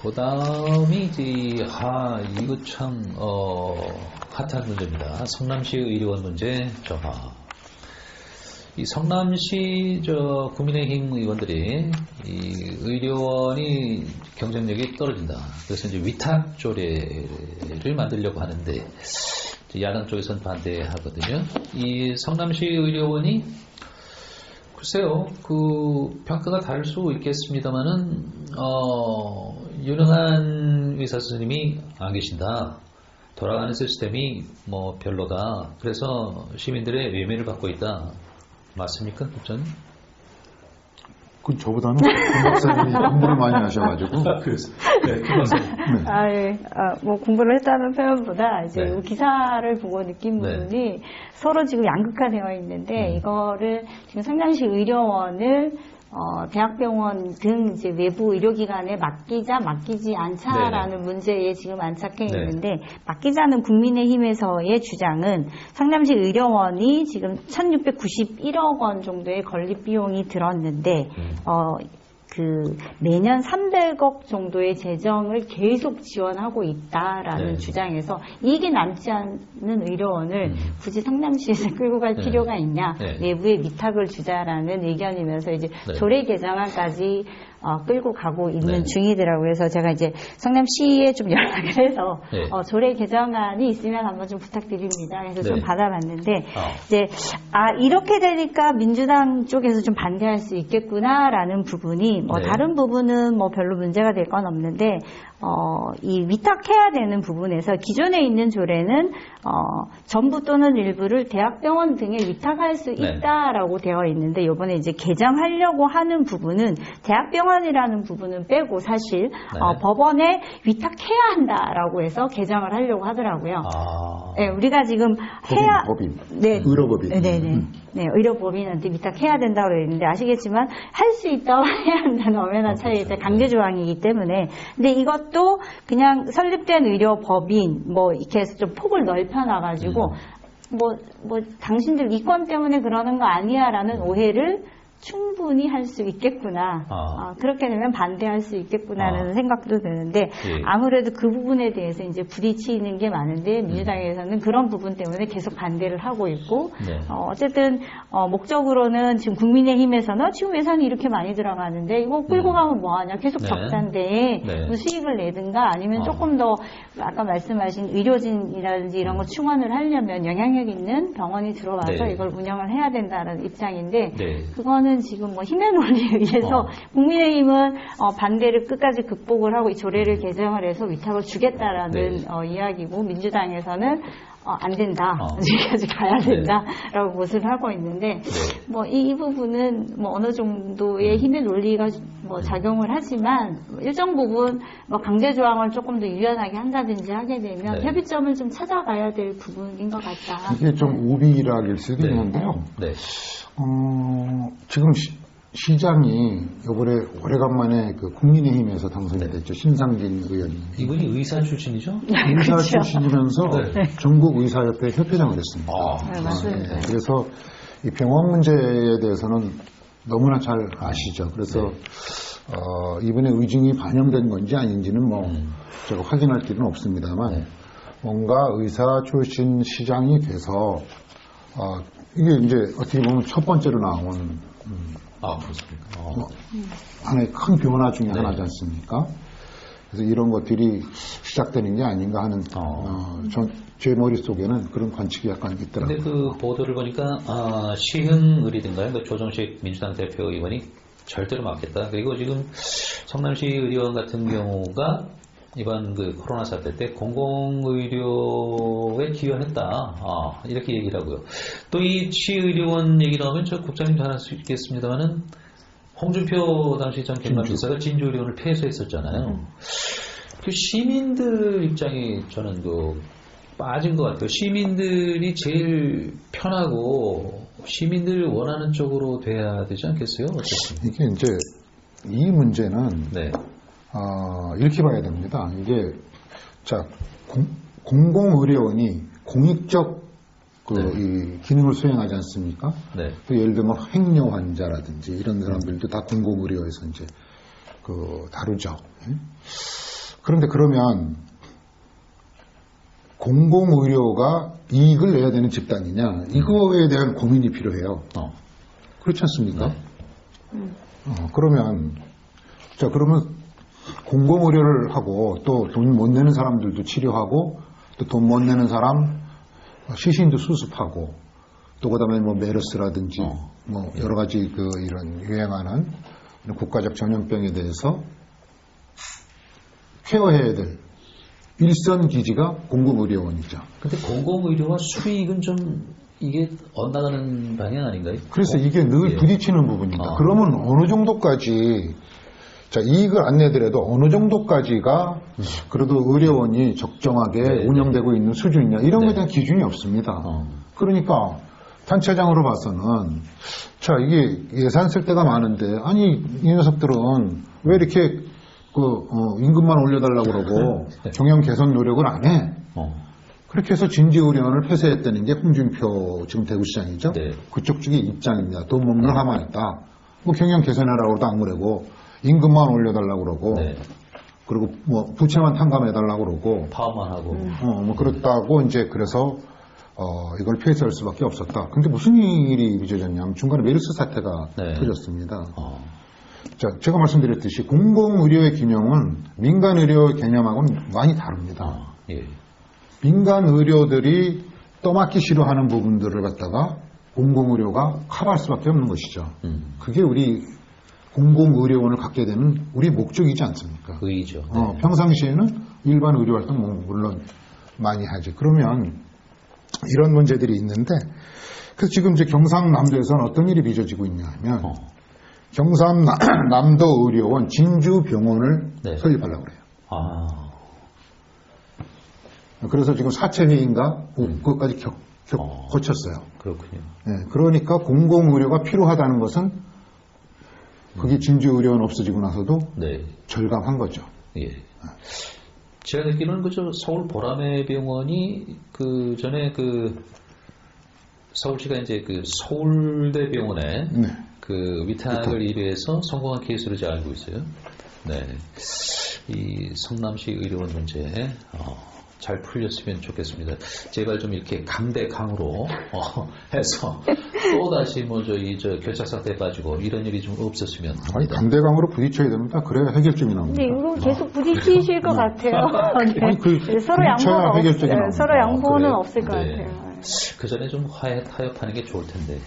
그 다음이 이제, 이거 참, 핫한 문제입니다. 성남시 의료원 문제. 이 성남시 국민의힘 의원들이 이 의료원이 경쟁력이 떨어진다. 그래서 이제 위탁 조례를 만들려고 하는데 야당 쪽에서는 반대하거든요. 이 성남시 의료원이 글쎄요, 평가가 다를 수 있겠습니다만은 유능한 의사 선생님이 안 계신다. 돌아가는 시스템이 별로다. 그래서 시민들의 외면을 받고 있다. 맞습니까, 국장님? 그 저보다는 김 박사님이 공부를 많이 하셔가지고. 그래서 네, 김 박사님. 공부를 했다는 표현보다 이제 이 기사를 보고 느낀 부분이 서로 지금 양극화되어 있는데 이거를 지금 성남시 의료원을 대학병원 등 이제 외부 의료기관에 맡기지 않자라는 문제에 지금 안착해 있는데 맡기자는 국민의힘에서의 주장은 성남시 의료원이 지금 1,691억 원 정도의 건립 비용이 들었는데 매년 300억 정도의 재정을 계속 지원하고 있다라는 주장에서 이익이 남지 않는 의료원을 굳이 성남시에서 끌고 갈 필요가 있냐, 내부에 위탁을 주자라는 의견이면서 이제 조례 개정안까지 끌고 가고 있는 중이더라고요. 그래서 제가 이제 성남시에 좀 연락을 해서 조례 개정안이 있으면 한번 좀 부탁드립니다. 그래서 좀 받아봤는데 이제 이렇게 되니까 민주당 쪽에서 좀 반대할 수 있겠구나라는 부분이 다른 부분은 별로 문제가 될 건 없는데 이 위탁해야 되는 부분에서 기존에 있는 조례는 전부 또는 일부를 대학병원 등에 위탁할 수 있다라고 되어 있는데 이번에 이제 개정하려고 하는 부분은 대학병원이라는 부분은 빼고 사실 법원에 위탁해야 한다라고 해서 개정을 하려고 하더라고요. 네, 우리가 지금 법인. 의료법인. 네, 의료법인한테 위탁해야 된다고 그랬는데 아시겠지만 할 수 있다고 해야 한다는 엄연한 차이, 이제 강제 조항이기 때문에. 근데 이것도 그냥 설립된 의료법인 이렇게 해서 좀 폭을 넓혀놔가지고 당신들 이권 때문에 그러는 거 아니야라는 오해를 충분히 할 수 있겠구나. 그렇게 되면 반대할 수 있겠구나라는 생각도 드는데 아무래도 그 부분에 대해서 이제 부딪히는 게 많은데 민주당에서는 그런 부분 때문에 계속 반대를 하고 있고 어쨌든 목적으로는 지금 국민의힘에서는 지금 예산이 이렇게 많이 들어가는데 이거 끌고 가면 뭐하냐, 계속 적자인데 수익을 내든가 아니면 조금 더 아까 말씀하신 의료진이라든지 이런 거 충원을 하려면 영향력 있는 병원이 들어와서 이걸 운영을 해야 된다는 입장인데 그거는 지금 힘의 논리에 의해서 국민의힘은 반대를 끝까지 극복을 하고 이 조례를 개정을 해서 위탁을 주겠다라는 이야기고 민주당에서는 안 된다. 여기까지 가야 된다라고 모습을 하고 있는데 이 부분은 어느 정도의 힘의 논리가 작용을 하지만 일정 부분 강제 조항을 조금 더 유연하게 한다든지 하게 되면 협의점을 좀 찾아가야 될 부분인 것 같다. 이게 좀 우비락일 수도 있는데요. 지금 시장이 요번에 오래간만에 국민의힘에서 당선이 됐죠. 신상진 의원이. 이분이 의사 출신이죠? 의사 출신이면서 전국 의사협회 협회장을 했습니다. 맞습니다. 그래서 이 병원 문제에 대해서는 너무나 잘 아시죠. 그래서 이번에 의중이 반영된 건지 아닌지는 제가 확인할 필요는 없습니다만 뭔가 의사 출신 시장이 돼서 이게 이제 어떻게 보면 첫 번째로 나온 그렇습니까? 하나의 큰 변화 중에 하나지 않습니까? 그래서 이런 것들이 시작되는 게 아닌가 하는 제 머릿속에는 그런 관측이 약간 있더라고요. 근데 그 보도를 보니까 시흥의리든가요? 조정식 민주당 대표 의원이 절대로 막겠다. 그리고 지금 성남시 의료원 같은 경우가 이번 코로나 사태 때 공공의료에 기여했다. 이렇게 얘기를 하고요. 또 이 시의료원 얘기 나오면 국장님 잘 알 수 있겠습니다만은 홍준표 당시 전 경남지사가 진주의료원을 폐쇄했었잖아요. 그 시민들 입장이 저는 빠진 것 같아요. 시민들이 제일 편하고 시민들 원하는 쪽으로 돼야 되지 않겠어요? 어떻습니까? 이게 이제 이 문제는 이렇게 봐야 됩니다. 이게 공공의료원이 공익적 이 기능을 수행하지 않습니까? 또 예를 들면 행여 환자라든지 이런 사람들도 다 공공의료에서 이제 다루죠. 그런데 그러면 공공의료가 이익을 내야 되는 집단이냐, 이거에 대한 고민이 필요해요. 그렇지 않습니까? 그러면 공공의료를 하고 또 돈 못 내는 사람들도 치료하고 또 돈 못 내는 사람 시신도 수습하고 또 그다음에 뭐 메르스라든지 뭐 여러 가지 이런 유행하는 이런 국가적 전염병에 대해서 케어해야 될 일선 기지가 공공의료원이죠. 근데 공공의료와 수익은 좀 이게 엇나가는 방향 아닌가요? 그래서 이게 늘 부딪히는 부분입니다. 그러면 어느 정도까지 이익을 안 내더라도 어느 정도까지가 그래도 의료원이 적정하게 운영되고 있는 수준이냐 이런 것에 대한 기준이 없습니다. 그러니까 단체장으로 봐서는 이게 예산 쓸 때가 많은데 아니 이 녀석들은 왜 이렇게 임금만 올려달라고 그러고 경영 개선 노력을 안 해? 그렇게 해서 진지의료원을 폐쇄했다는 게 홍준표 지금 대구시장이죠. 네. 그쪽 쪽의 입장입니다. 돈 먹는 가만히 있다. 뭐 경영 개선하라고 해도 안 그러고 임금만 올려달라고 그러고 그리고 뭐 부채만 탕감해달라고 그러고 파업만 하고 뭐 그렇다고 이제 그래서 이걸 폐쇄할 수밖에 없었다. 근데 무슨 일이 빚어졌냐면 중간에 메르스 사태가 터졌습니다. 제가 말씀드렸듯이 공공의료의 균형은 민간의료 개념하고는 많이 다릅니다. 민간 의료들이 떠맡기 싫어하는 부분들을 갖다가 공공의료가 커버할 수밖에 없는 것이죠. 그게 우리 공공의료원을 갖게 되는 우리 목적이지 않습니까? 의의죠. 평상시에는 일반 의료활동 물론 많이 하죠. 그러면 이런 문제들이 있는데 그래서 지금 이제 경상남도에서는 어떤 일이 빚어지고 있냐 하면 경상남도 의료원 진주병원을 설립하려고 그래요. 그래서 지금 사채회의인가 그것까지 거쳤어요. 그렇군요. 그러니까 공공의료가 필요하다는 것은 그게 진주의료원 없어지고 나서도 절감한 거죠. 제가 듣기로는 서울 보라매 병원이 전에 서울시가 이제 서울대 병원에 위탁을 의뢰해서 성공한 케이스로 제가 알고 있어요. 이 성남시 의료원 문제 잘 풀렸으면 좋겠습니다. 제발 좀 이렇게 강대강으로 해서 또 다시 결착 상태에 빠지고 이런 일이 좀 없었으면 합니다. 아니 강대강으로 부딪혀야 됩니다. 그래야 해결점이 나옵니다. 근데 이건 계속 부딪히실 것 같아요. 서로 양보가 서로 양보는 없을 것 같아요. 그 전에 좀 타협하는 게 좋을 텐데.